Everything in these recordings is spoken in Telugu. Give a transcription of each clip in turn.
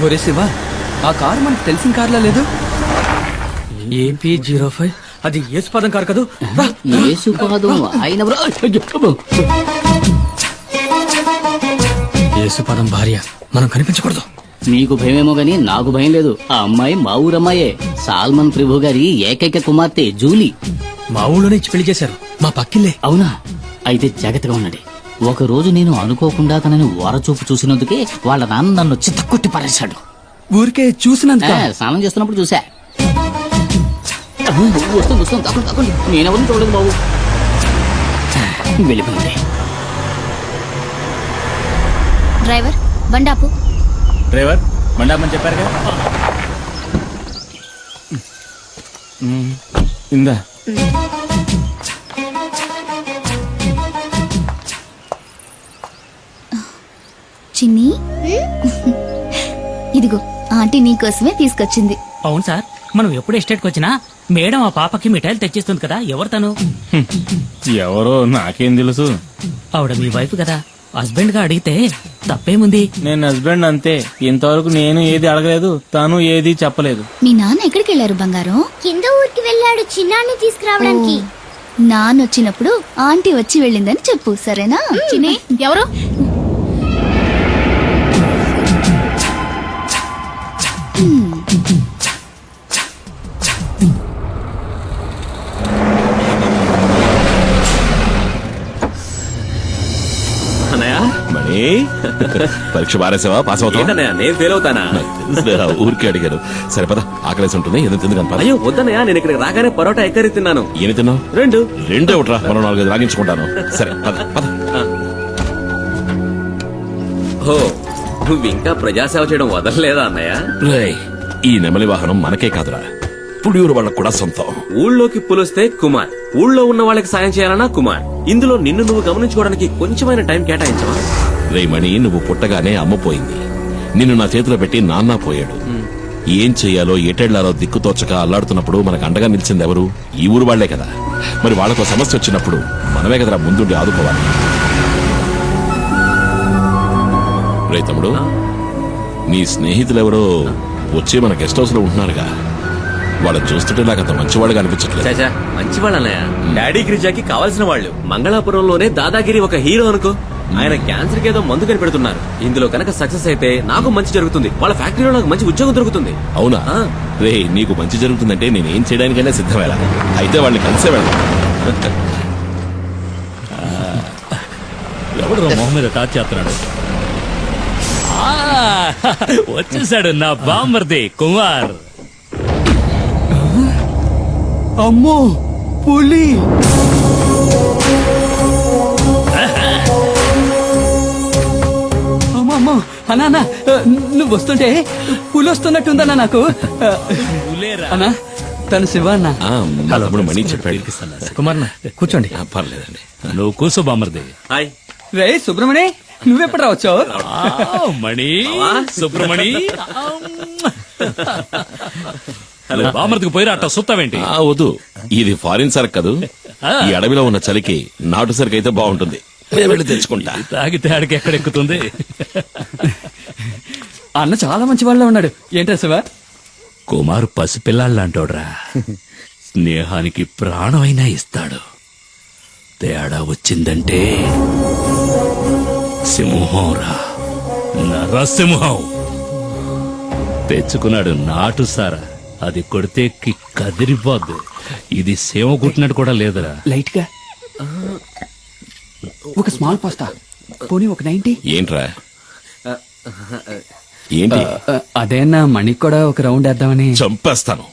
ఒరే శివ, ఆ కారు మనకు తెలిసిన కార్లా లేదు. AP05 అది యేసుపాదం కారు కదూ. యేసుపాదం భార్య, మనం కనిపించకూడదు. నీకు భయమేమో గాని నాకు భయం లేదు. ఆ అమ్మాయి మా ఊరమ్మాయే, సాల్మన్ ప్రభు గారి ఏకైక కుమార్తె జూలీ. మా ఊళ్ళోనే ఇచ్చి పెళ్లి చేశారు, మా పక్కిల్లే. అవునా? అయితే జాగ్రత్తగా ఉండండి. ఒక రోజు నేను అనుకోకుండా తనని ఓరచూపు చూసినందుకే వాళ్ళ నాన్న నన్ను చిత్తకొట్టి పడేశాడు. ఊరికే చూసినందుక? స్నానం చేస్తున్నప్పుడు చూసా. వస్తుంది తప్పండి. నేనెవరిని చూడలేదు బాబు. వెళ్ళిపోయింది. డ్రైవర్ బండాపు. డ్రైవర్ మండాపని చెప్పారుగా. ఇందా చిన్ని, ఇదిగో ఆంటీ నీకోసమే తీసుకొచ్చింది. అవును సార్, మనం ఎప్పుడు ఎస్టేట్కి వచ్చినా మేడం ఆ పాపకి మిఠాయిలు తెచ్చిస్తుంది కదా. ఎవరు తను? ఎవరో నాకేం తెలుసు. ఆవిడ మీ వైఫ్ కదా. హస్బెండ్ గా అడిగితే తప్పేముంది? నేను హస్బెండ్ అంతే. ఇంతవరకు నేను ఏది అడగలేదు, తను ఏది చెప్పలేదు. మీ నాన్న ఎక్కడికి వెళ్ళారు బంగారం? కింద ఊరికి వెళ్ళాడు చిన్నాన్ని తీసుకురావడానికి. నాన్న వచ్చినప్పుడు ఆంటీ వచ్చి వెళ్ళిందని చెప్పు, సరేనా? చిన్ని, ఎవరు? మణి, పరీక్ష బారేసావా? పాస్ అవుతావా? నేను ఫెయిల్ అవుతానా? ఊరికి అడిగారు. సరే పద, ఆకలేసి ఉంటుంది, ఏదో తిందుకని పద. అయ్యో వద్దనయ్యా, నేను ఇక్కడ రాగానే పరోటా ఎక్కరి తిన్నాను. ఏమి తిన్నావు? రెండే ఒకట్రా, మనం 4-5 రాగించుకుంటాను. సరే పద పద. ఓ, నువ్వు ఇంకా ప్రజాసేవ చేయడం వదలలేదా అన్నయ్య? రేయ్, ఈ నెమలి వాహనం మనకే కాదురా, పుడియూరు వాళ్ళకు కూడా సొంతం. ఊళ్ళోకి పులిస్తే కుమార్, ఊళ్ళో ఉన్న వాళ్ళకి సాయం చేయాలన్నా కుమార్. ఇందులో నిన్ను నువ్వు గమనించుకోవడానికి కొంచెమైన టైం కేటాయించవా? రే మణి, నువ్వు పుట్టగానే అమ్మ పోయింది. నిన్ను నా చేతిలో పెట్టి నాన్న పోయాడు. ఏం చెయ్యాలో ఎటెళ్లాలో దిక్కుతోచక అల్లాడుతున్నప్పుడు మనకు అండగా నిలిచింది ఎవరు? ఈ ఊరు వాళ్లే కదా. మరి వాళ్ళకు సమస్య వచ్చినప్పుడు మనమే కదరా ముందుండి ఆదుకోవాలి. రే తమ్ముడు, నీ స్నేహితులెవరో వచ్చి మన గెస్ట్ హౌస్ లో ఉంటున్నారుగా. వాళ్ళని చూస్తుంటే నాకు అంత మంచివాళ్ళుగా అనిపించట్లేదు. చాచా, మంచివాళ్ళు అన్నయ్య. డాడీ గిరిజాకి కావాల్సిన వాళ్ళు. మంగళాపురంలోనే దాదాగిరి ఒక హీరో అనుకో. ఆయన క్యాన్సర్ కి ఏదో మందు కనిపెడుతున్నారు. ఇందులో కనుక సక్సెస్ అయితే నాకు మంచి జరుగుతుంది, వాళ్ళ ఫ్యాక్టరీలో నాకు మంచి ఉద్యోగం దొరుకుతుంది. అవునా? రే, నీకు మంచి జరుగుతుందంటే నేనేం చేయడానికైనా సిద్ధమేలా. అయితే వాళ్ళని కలిసే వెళ్దాం. ఎవడు మొహం మీద టాచ్ చేస్తున్నాడు? వచ్చేసాడు నా బామ్మర్ది కుమార్. అమ్మో, పులి! అమ్మో అన్నా, నువ్వు వస్తుంటే పులి వస్తున్నట్టుందన్నా నాకు. అన్నా, తను శివ అన్న. తమ్ముడు మణి చెప్పాడు. కుమార్ కూర్చోండి. పర్లేదండి, నువ్వు కూర్చో బామ్మర్ది. హాయ్. రే సుబ్రమణి, నువ్వెప్పుడు రావచ్చావు? మణి, సుబ్రమణి. బామ్మర్దికి పోయిరా అట్ట సుత్తావేంటి? వద్దు, ఇది ఫారిన్ సరుకు కదూ. ఈ అడవిలో ఉన్న చలికి నాటు సరుకు అయితే బాగుంటుంది. వెళ్ళి తెచ్చుకుంటా. తాగితే ఆడికి ఎక్కడెక్కుతుంది? అన్న చాలా మంచి వాళ్ళ ఉన్నాడు. ఏంటా శివ? కుమార్ పసిపిల్లాళ్ళంటోడ్రా. స్నేహానికి ప్రాణమైనా ఇస్తాడు. తేడా వచ్చిందంటే సింహంరా, నరసింహం. తెచ్చుకున్నాడు నాటు సారా. అది కొడితే కదిరిపోద్దు. ఇది సేవ కుట్టినట్టు కూడా లేదురా. లైట్ గా ఒక స్మాల్ పాస్తా, పోనీ ఒక 90. ఏంట్రా? ఏంటి? అదేనా మణికి కూడా ఒక రౌండ్ వేద్దామని. చంపేస్తాను.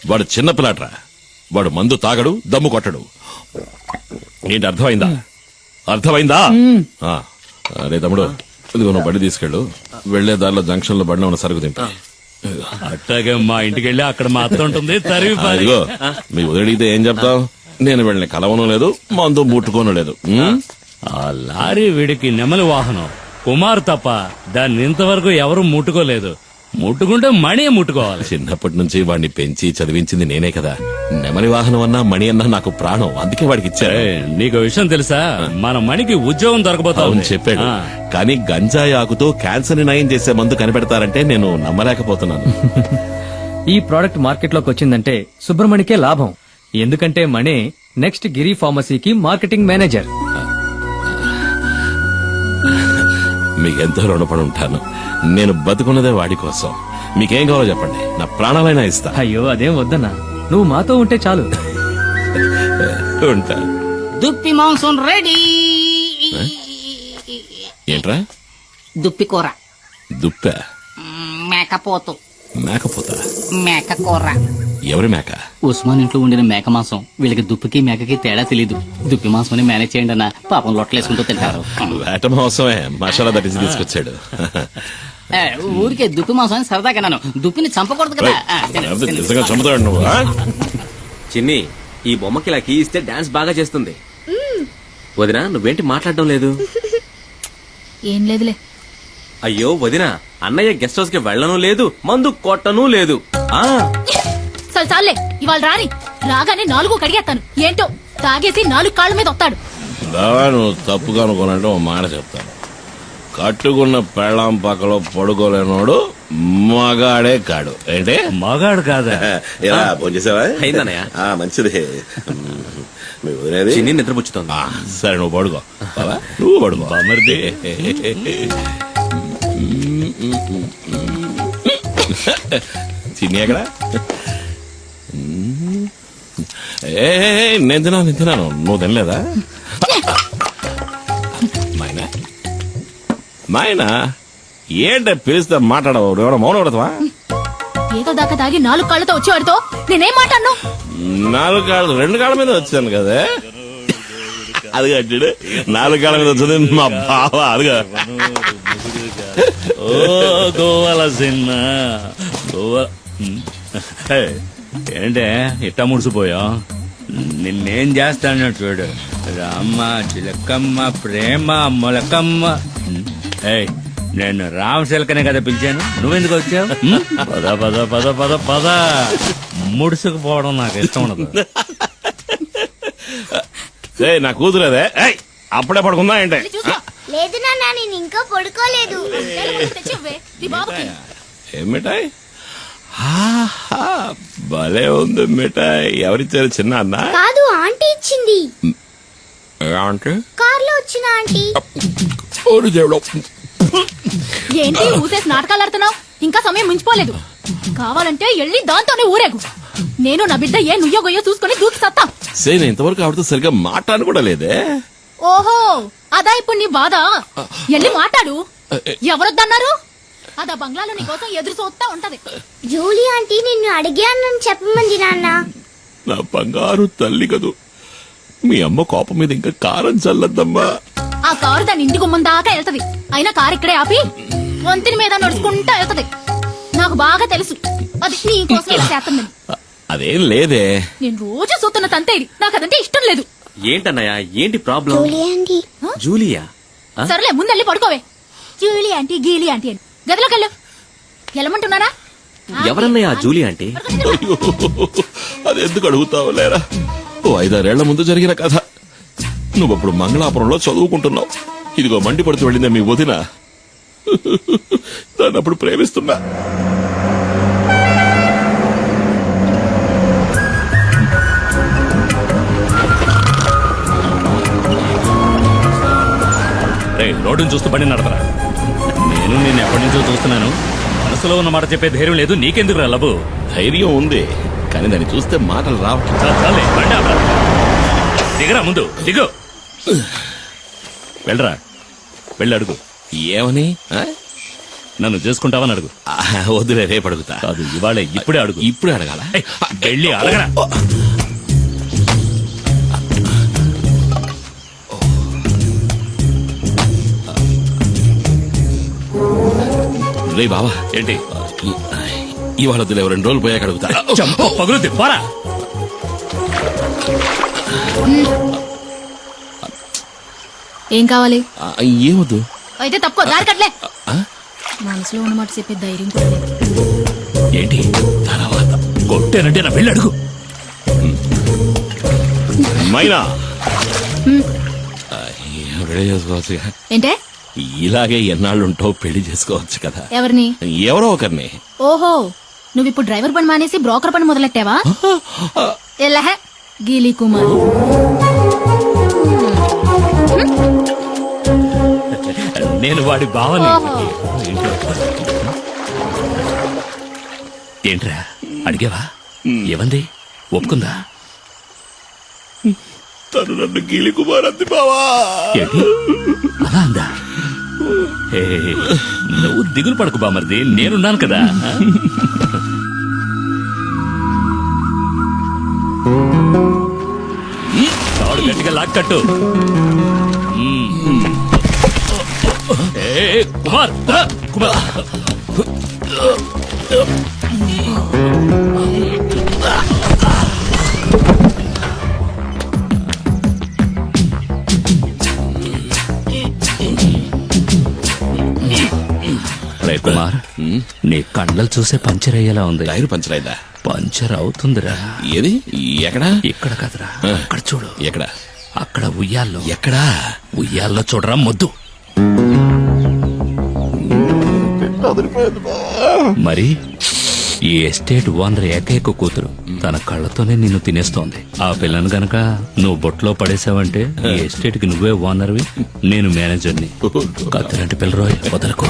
వాడు చిన్న పిల్లాడ్రా. వాడు మందు తాగడు, దమ్ము కొట్టడు. ఏంటి, అర్థమైందా? అర్థమైందా? అరే తమ్ముడు, ఇదిగో నువ్వు బండి తీసుకెళ్ళు. వెళ్లే దారిలో జంక్షన్ లో బండి ఉన్న సరుకు తింటా. అట్టాగే మా ఇంటికి వెళ్ళి అక్కడ మా అత్త ఉంటుంది. ఇదిగో, మీ వదిలితే ఏం చెప్తావు? నేను వెళ్ళని కలవను లేదు, మందు ముట్టుకోను లేదు. ఆ లారీ వీడికి నెమలి వాహనం. కుమార్ తప్ప దాన్ని ఇంతవరకు ఎవరు ముట్టుకోలేదు. ముట్టుకుంటే మణి ముట్టుకోవాలి. చిన్నప్పటి నుంచి వాడిని పెంచి చదివించింది నేనే కదా. నెమలి వాహనం అన్నా మణి అన్నా నాకు ప్రాణం, అందుకే వాడికి ఇచ్చా. ఏయ్, నీకు విషయం తెలుసా? మన మణికి ఉద్యోగం దొరకబోతా అవును ఉంది. చెప్పాడు. ఆ. కానీ గంజాయి ఆకుతో క్యాన్సర్ ని నయం చేసే మందు కనిపెడతారంటే నేను నమ్మలేకపోతున్నాను. ఈ ప్రోడక్ట్ మార్కెట్ లోకి వచ్చిందంటే సుబ్రమణికే లాభం. ఎందుకంటే మణి నెక్స్ట్ గిరి ఫార్మసీకి మార్కెటింగ్ మేనేజర్. మీకెంతో రుణపడి ఉంటాను. నేను బతుకున్నదే వాడి కోసం. మీకేం కావాలో చెప్పండి, నా ప్రాణాలైనా ఇస్తా. అయ్యో అదేం వద్దన్నా, నువ్వు మాతో ఉంటే చాలు. ఉంటా. దుప్పి మాంసం రెడీ. ఏంట్రా? దుప్పి కూర. దుప్ప? మేకపోతు. మేకపోతా? మేక కూర. ఎవరి మేక? ఉస్మాన్ ఇంట్లో ఉండిన మేక మాంసం. వీళ్ళకి దుప్పికి మేకకి తేడా తెలీదు. దుప్పి మాంసం మేనేజ్ చేయండి అన్న, పాపం లొట్టలేసుకుంటూ తింటారు. వేట మోసమే మసాలా దట్టించి తీసుకొచ్చాడు. ఏ, ఊరికే దుప్పి మాంసం అని సరదాగా నన్ను. దుప్పిని చంపకూడదు కదా. ఆ, తినండి, లేకపోతే తినండి. నిజంగా చంపుతాడు నువ్వు. ఆ? చిన్ని, ఈ బొమ్మకి ఇలా కీ ఇస్తే డాన్స్ బాగా చేస్తుంది. వదినా, నువ్వేంటి మాట్లాడడం లేదు? ఏం లేదులే. అయ్యో వదినా, అన్నయ్య గెస్ట్ హౌస్ కి వెళ్ళను లేదు, మందు కొట్టను లేదు. ఆ చాలే, ఇవాళ రాని రాగానే 4 కడిగేస్తాను. ఏంటో తాగేసి 4 కాళ్ళ మీద వస్తాడు. బావా, నువ్వు తప్పుగా అనుకోనంటే ఓ మాట చెప్తాను. కట్టుకున్న పెళ్ళాం పక్కలో పడుకోలేనోడు మగాడే కాడు. ఏంటి? మగాడు కాదా? ఎలా భోంచేసావా? అయిందన్నయ్య. మంచిది. మీ వదిలేది? చిన్ని నిద్రపుచ్చుతోంది. సరే నువ్వు పడుకో. బావా, నువ్వు పడుకో. బామర్ది. చిన్ని ఎక్కడ? ఏ నేను తిన్నాను, నువ్వు తినలేదా? మైనా మైనా ఏంట పిలిస్తే మాట్లాడవు? ఎవడో మౌనం పడతావా? ఏదో దాకా తాగి 4 కాళ్ళతో వచ్చేవాడితో నేనేం మాట్లాడను. 4 కాళ్ళు 2 కాళ్ళ మీద వచ్చాను కదా. అది కట్టాడు 4 కాళ్ళ మీద వచ్చింది మా బావ. అదిగా ఓ గోవాల సిన్న గోవా. ఏయ్, ఏంటే ఇట్టా ముడిసిపోయా? నిన్నేం చేస్తాను చూడు. రామ్మ చిలకమ్మ ప్రేమ మొలకమ్మ. ఏయ్, నేను రామ్ చిలకనే కదా పిలిచాను, నువ్వెందుకు వచ్చావు? పద పద పద పద పద. ముడుసుకుపోవడం నాకు ఇష్టం ఉండదు. నా కూతురేదే. అప్పుడే పడుకుందా ఏంటే? లేదు నాన్న, నేను ఇంకా పడుకోలేదు. ఏం మిఠాయి? ఆహా, భలే ఉంది మిఠాయి. ఎవరిచ్చారు? చిన్న అన్న? కాదు, ఆంటీ ఇచ్చింది. అంటే కార్లో వచ్చిన ఆంటీ. ఏంటి ఊసేసి నాటకాలు ఆడుతున్నావు? ఇంకా సమయం మించిపోలేదు. కావాలంటే వెళ్ళి దాంతోనే ఊరేగు. నేను నా బిడ్డ ఏ నుయ్యో గొయ్యో చూసుకుని దూకి సత్తా. సేన ఇంతవరకు ఆవిడతో సరిగ్గా మాట్లాడను కూడా లేదే. ఓహో, అదా ఇప్పుడు నీ బాధ? వెళ్ళి మాట్లాడు. ఎవరొద్దన్నారు? అదా బంగ్లాలో నీ కోసం ఎదురు చూస్తా ఉంటది. జూలీ ఆంటీ నిన్ను అడిగానని చెప్పమంది నాన్న. నా బంగారు తల్లి కదూ. మీ అమ్మ కోపం మీద ఇంకా కారం చల్లద్దమ్మా. ఆ కారు దాని ఇంటి గుమ్మం దాకా వెళ్తది. అయినా కారు ఇక్కడే ఆపి వంతిని మీద నడుచుకుంటా వెళ్తది. నాకు బాగా తెలుసు అది నీ కోసం ఇలా చేస్తుందని. అదేం లేదే. నేను రోజు చూస్తున్న తంతే ఇది. నాకు అదంటే ఇష్టం లేదు. ఏంటన్నయ్య, ఏంటి ప్రాబ్లం? Julie aunty. జూలియా? సరేలే, ముందెళ్ళి పడుకోవే. జూలీ ఆంటీ గీలీ ఆంటీ అని గదిలోకి వెళ్ళు. వెళ్ళమంటున్నారా? ఎవరన్నయ్య ఆ జూలీ ఆంటీ? అయ్యో, అది ఎందుకు అడుగుతావు లేరా? ఓ 5-6 ఏళ్ల ముందు జరిగిన కథ. నువ్వప్పుడు మంగళాపురంలో చదువుకుంటున్నావు. ఇదిగో మండిపడుతూ వెళ్ళిందే మీ వదిన. దాన్ని అప్పుడు ప్రేమిస్తున్నా. రోడ్డును చూస్తూ బండి నడపరా. నేను నిన్ను ఎప్పటి నుంచో చూస్తున్నాను. మనసులో ఉన్న మాట చెప్పే ధైర్యం లేదు నీకెందుకు రా లబు? ధైర్యం ఉంది, కానీ దాన్ని చూస్తే మాటలు రావట్లేదు. చాలే, బండి ఆపరా. దిగరా, ముందు దిగు. వెళ్ళరా, వెళ్ళి అడుగు. ఏమని? నన్ను చేసుకుంటావని అడుగు. వద్దులే, రేపు అడుగుతా. కాదు, ఇవాళ ఇప్పుడే అడుగు. ఇప్పుడే అడగాల? వెళ్ళి అడగరా. రే బావా, ఏంటి? ఇవాళ వద్దులే, 2 రోజులు పోయాక అడుగుతా. పగులుద్ది, పోరా. ఏం కావాలి? ఏమొద్దు. అయితే తప్పుకో, దారి కట్లే. మనసులో ఉన్నమాట చెప్పే ధైర్యం కూడా లేదు. ఏంటి తర్వాత కొట్టానంటే నా వెళ్ళి అడుగు. మైనా రెడీ చేసుకోవచ్చు ఏంటే ఇలాగే ఎన్నాళ్ళుంటో పెళ్లి చేసుకోవచ్చు కదా. ఎవరిని? ఎవరో ఒకరిని. ఓహో నువ్వు ఇప్పుడు డ్రైవర్ పని మానేసి బ్రోకర్ పని మొదలెట్టావా? ఎల్లహ గీలీ కుమార్. నేను వాడి బావని. ఓహో. ఏంట్రా అడిగావా? ఏమంది? ఒప్పుకుందా? తను నన్ను గీలి కుమార్ అంది బావా. ఏంటి అలా అందా? ఏ, నువ్వు దిగులు పడకు బామర్ది, నేనున్నాను కదా. తాడు గట్టిగా లాక్కట్టు. ఏ, కుమార్ కుమార్ రే కుమార్, నీ కండలు చూసే పంచర్ అయ్యేలా ఉంది. టైర్ పంచర్ అయిందా? పంచర్ అవుతుందిరా. ఏది? ఎక్కడా? ఇక్కడ కదరా, అక్కడ చూడు. ఎక్కడ? అక్కడ ఉయ్యాల్లో. ఎక్కడా? ఉయ్యాల్లో చూడరా మొద్దు. మరి ఈ ఎస్టేట్ ఓనర్ ఏకైక కూతురు తన కళ్ళతోనే నిన్ను తినేస్తోంది. ఆ పిల్లను గనక నువ్వు బొట్లో పడేసావంటే ఈ ఎస్టేట్ కి నువ్వే ఓనర్వి, నేను మేనేజర్ని. కత్తిలాంటి పిల్లరోయ్, వదలకు.